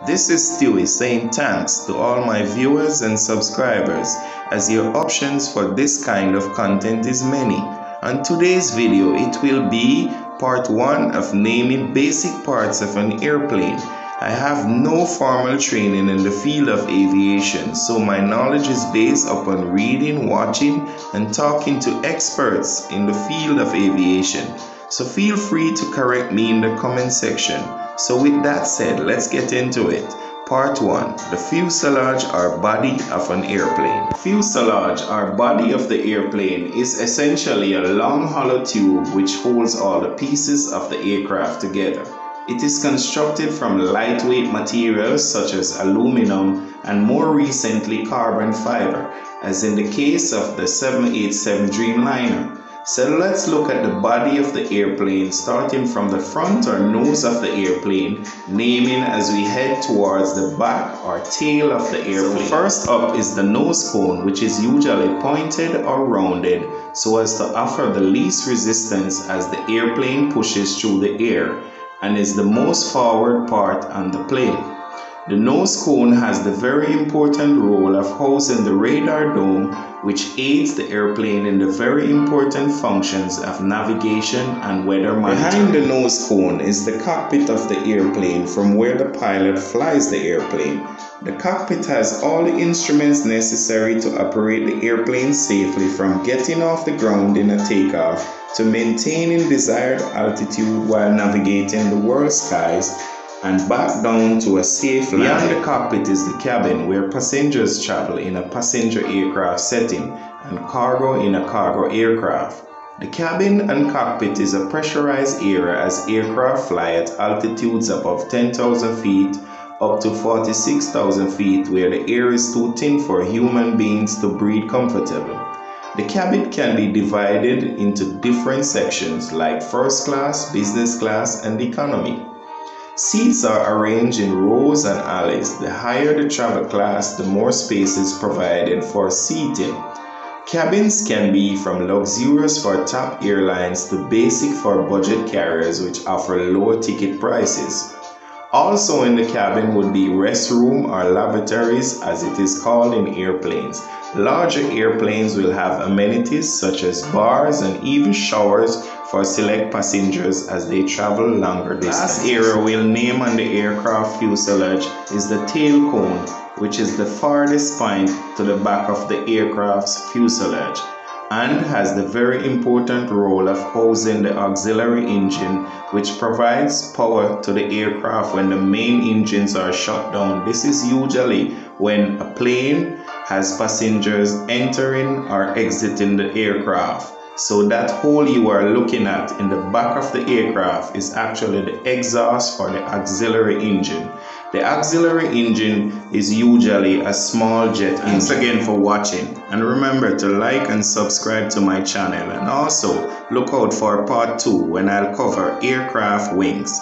This is Stewy saying thanks to all my viewers and subscribers, as your options for this kind of content is many. On today's video, it will be part 1 of naming basic parts of an airplane. I have no formal training in the field of aviation, so my knowledge is based upon reading, watching, and talking to experts in the field of aviation. So feel free to correct me in the comment section. So with that said, let's get into it. Part 1. The fuselage or body of an airplane. Fuselage or body of the airplane is essentially a long hollow tube which holds all the pieces of the aircraft together. It is constructed from lightweight materials such as aluminum and more recently carbon fiber, as in the case of the 787 Dreamliner. So let's look at the body of the airplane, starting from the front or nose of the airplane, naming as we head towards the back or tail of the airplane. So first up is the nose cone, which is usually pointed or rounded so as to offer the least resistance as the airplane pushes through the air, and is the most forward part on the plane. The nose cone has the very important role of housing the radar dome, which aids the airplane in the very important functions of navigation and weather monitoring. Behind the nose cone is the cockpit of the airplane, from where the pilot flies the airplane. The cockpit has all the instruments necessary to operate the airplane safely, from getting off the ground in a takeoff to maintaining desired altitude while navigating the world skies, and back down to a safe landing. Beyond the cockpit is the cabin, where passengers travel in a passenger aircraft setting and cargo in a cargo aircraft. The cabin and cockpit is a pressurized area as aircraft fly at altitudes above 10,000 feet up to 46,000 feet, where the air is too thin for human beings to breathe comfortably. The cabin can be divided into different sections like first class, business class, and economy. Seats are arranged in rows and alleys. The higher the travel class, the more space is provided for seating. Cabins can be from luxurious for top airlines to basic for budget carriers, which offer lower ticket prices. Also in the cabin would be restroom or lavatories, as it is called in airplanes. Larger airplanes will have amenities such as bars and even showers for select passengers as they travel longer distances. Last area we'll name on the aircraft fuselage is the tail cone, which is the farthest point to the back of the aircraft's fuselage, and has the very important role of housing the auxiliary engine, which provides power to the aircraft when the main engines are shut down. This is usually when a plane has passengers entering or exiting the aircraft. So that hole you are looking at in the back of the aircraft is actually the exhaust for the auxiliary engine. The auxiliary engine is usually a small jet engine. Thanks again for watching, and remember to like and subscribe to my channel, and also look out for part 2 when I'll cover aircraft wings.